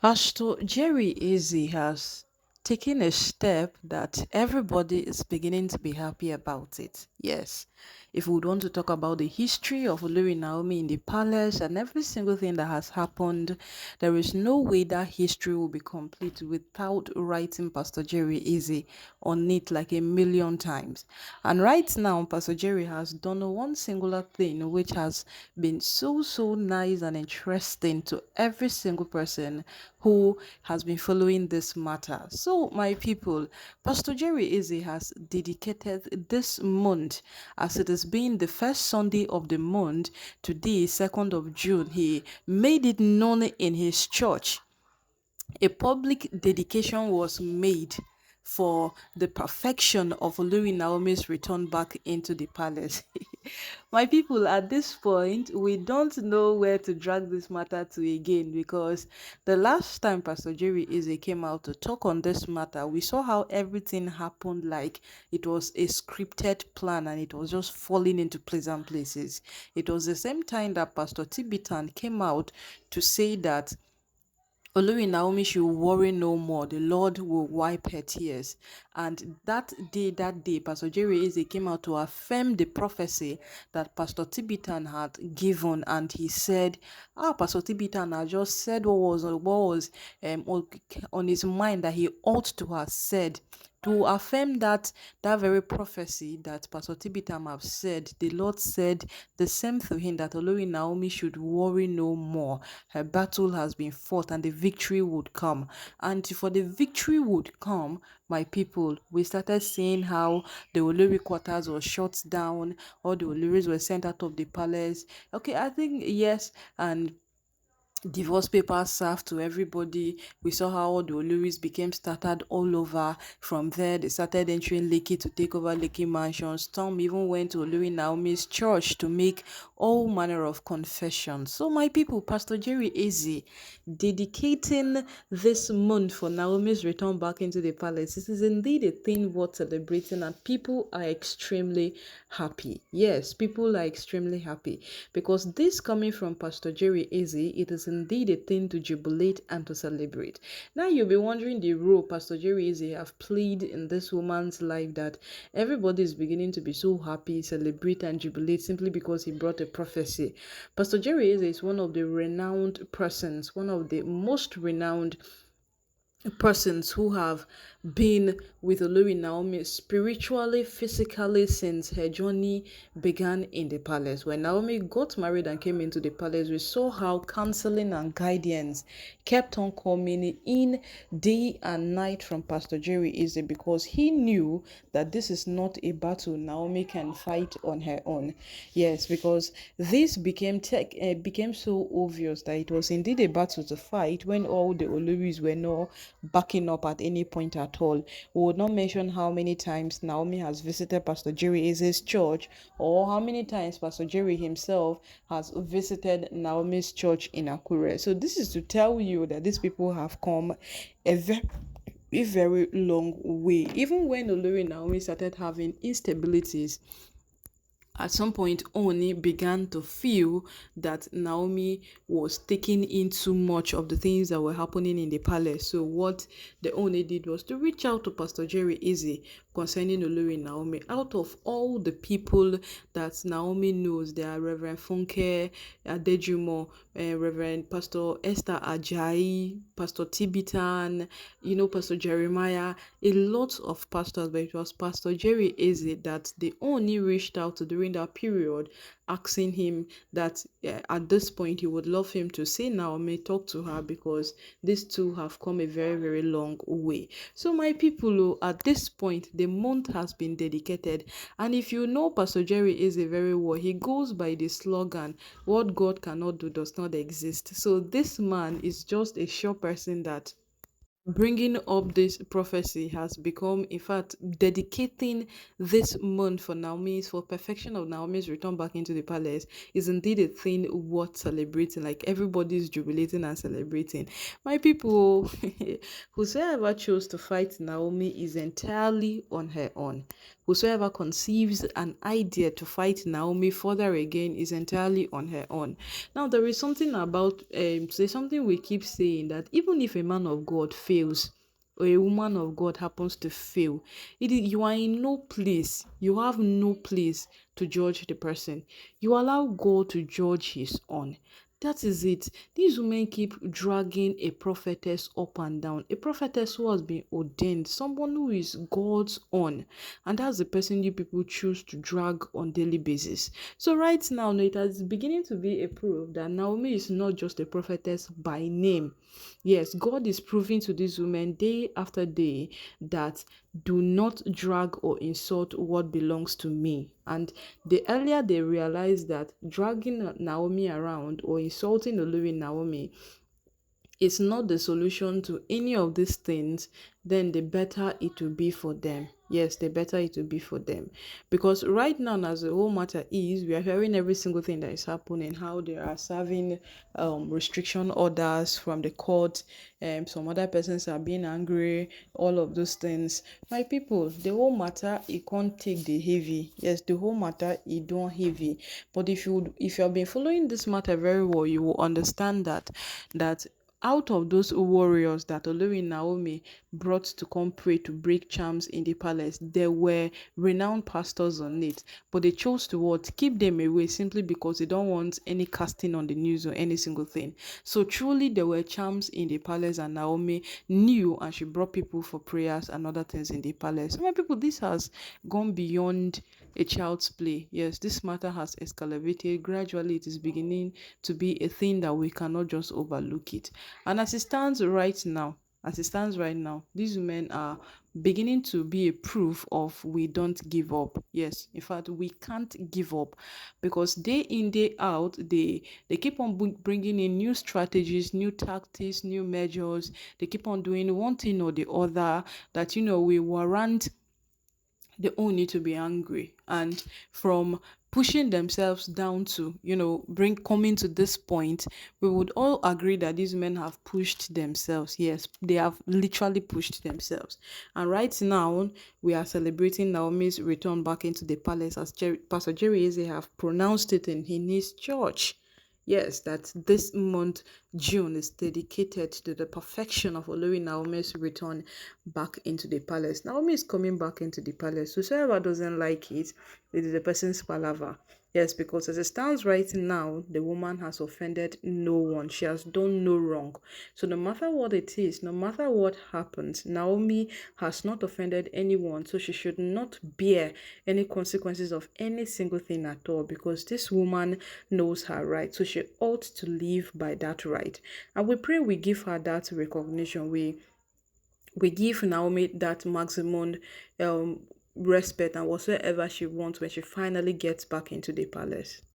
Pastor Jerry Eze has taken a step that everybody is beginning to be happy about it. Yes, if we would want to talk about the history of Olori Naomi in the palace and every single thing that has happened, there is no way that history will be complete without writing Pastor Jerry Eze on it like a million times. And right now, Pastor Jerry has done one singular thing which has been so nice and interesting to every single person who has been following this matter. So, my people, Pastor Jerry Eze has dedicated this month, as it has been the first Sunday of the month, today, 2nd of June. He made it known in his church. A public dedication was made for the perfection of Olori Naomi's return back into the palace. My people, at this point, we don't know where to drag this matter to again, because the last time Pastor Jerry Eze came out to talk on this matter, we saw how everything happened like it was a scripted plan and it was just falling into pleasant places. It was the same time that Pastor Tibitan came out to say that Olori Naomi should worry no more. The Lord will wipe her tears. And that day, Pastor Jerry Eze came out to affirm the prophecy that Pastor Tibitan had given. And he said, Pastor Tibitan had just said what was on his mind that he ought to have said, to affirm that very prophecy that Pastor Tibitam have said. The Lord said the same to him, that Olori Naomi should worry no more. Her battle has been fought and the victory would come. And for the victory would come, my people, we started seeing how the Olori quarters was shut down, all the Oloris were sent out of the palace. Okay, I think yes, and divorce papers served to everybody. We saw how all the Oluris became scattered all over. From there, they started entering Lekki to take over Lekki mansions. Tom even went to Olori Naomi's church to make all manner of confessions. So, my people, Pastor Jerry Eze dedicating this month for Naomi's return back into the palace. This is indeed a thing worth celebrating, and people are extremely happy. Yes, people are extremely happy because this coming from Pastor Jerry Eze, it is indeed a thing to jubilate and to celebrate. Now you'll be wondering the role Pastor Jerry Eze have played in this woman's life, that everybody is beginning to be so happy, celebrate and jubilate simply because he brought a prophecy. Pastor Jerry Eze is one of the renowned persons, one of the most renowned persons who have been with Olori Naomi spiritually, physically since her journey began in the palace. When Naomi got married and came into the palace, we saw how counseling and guidance kept on coming in day and night from Pastor Jerry Eze, because he knew that this is not a battle Naomi can fight on her own. Yes, because this became so obvious that it was indeed a battle to fight when all the Oloris were not backing up at any point at all. We would not mention how many times Naomi has visited Pastor Jerry Eze's church, or how many times Pastor Jerry himself has visited Naomi's church in Akure. So this is to tell you that these people have come a very long way. Even when Olori Naomi started having instabilities, at some point Oni began to feel that Naomi was taking in too much of the things that were happening in the palace. So what the Oni did was to reach out to Pastor Jerry Eze concerning Olori Naomi. Out of all the people that Naomi knows, there are Reverend Funke Adejumo, Reverend Pastor Esther Ajayi, Pastor Tibitan, Pastor Jeremiah, a lot of pastors, but it was Pastor Jerry Eze that they only reached out to during that period, asking him that at this point he would love him to say Naomi, talk to her, because these two have come a very long way. So my people, at this point, the month has been dedicated. And if you know Pastor Jerry Eze very well, he goes by the slogan, what God cannot do does not exist. So this man is just a sure person that bringing up this prophecy has become, in fact, dedicating this month for Naomi's, for perfection of Naomi's return back into the palace, is indeed a thing worth celebrating. Like, everybody's jubilating and celebrating. My people, whosoever chose to fight Naomi is entirely on her own. Whosoever conceives an idea to fight Naomi further again is entirely on her own. Now, there is something about, there's something we keep saying, that even if a man of God fails, or a woman of God happens to fail, you are in no place, you have no place to judge the person. You allow God to judge his own. That is it. These women keep dragging a prophetess up and down. A prophetess who has been ordained, someone who is God's own. And that's the person you people choose to drag on daily basis. So right now, it is beginning to be a proof that Naomi is not just a prophetess by name. Yes, God is proving to these women day after day that do not drag or insult what belongs to me. And the earlier they realize that dragging Naomi around or insulting Olori Naomi is not the solution to any of these things, then the better it will be for them. Yes, the better it will be for them. Because right now, as the whole matter is, we are hearing every single thing that is happening, how they are serving restriction orders from the court, some other persons are being angry, all of those things. My people, the whole matter, it can't take the heavy. Yes, the whole matter, it don't heavy. But if you have been following this matter very well, you will understand that out of those warriors that Olori Naomi brought to come pray to break charms in the palace, there were renowned pastors on it, but they chose to what? Keep them away simply because they don't want any casting on the news or any single thing. So truly there were charms in the palace and Naomi knew, and she brought people for prayers and other things in the palace. So my people, this has gone beyond a child's play. Yes, this matter has escalated. Gradually, it is beginning to be a thing that we cannot just overlook it. And as it stands right now, these women are beginning to be a proof of we don't give up. Yes, in fact, we can't give up, because day in, day out, they keep on bringing in new strategies, new tactics, new measures. They keep on doing one thing or the other that, we warrant they all need to be angry. And from pushing themselves down to bring coming to this point, we would all agree that these men have pushed themselves. Yes, they have literally pushed themselves. And right now we are celebrating Naomi's return back into the palace, as Pastor Jerry Eze have pronounced it in his church. Yes, that this month, June, is dedicated to the perfection of Olori Naomi's return back into the palace. Naomi is coming back into the palace. Whoever doesn't like it, it is a person's palaver. Yes, because as it stands right now, the woman has offended no one. She has done no wrong. So no matter what it is, no matter what happens, Naomi has not offended anyone. So she should not bear any consequences of any single thing at all, because this woman knows her right. So she ought to live by that right. And we pray we give her that recognition. We give Naomi that maximum respect and whatsoever she wants when she finally gets back into the palace.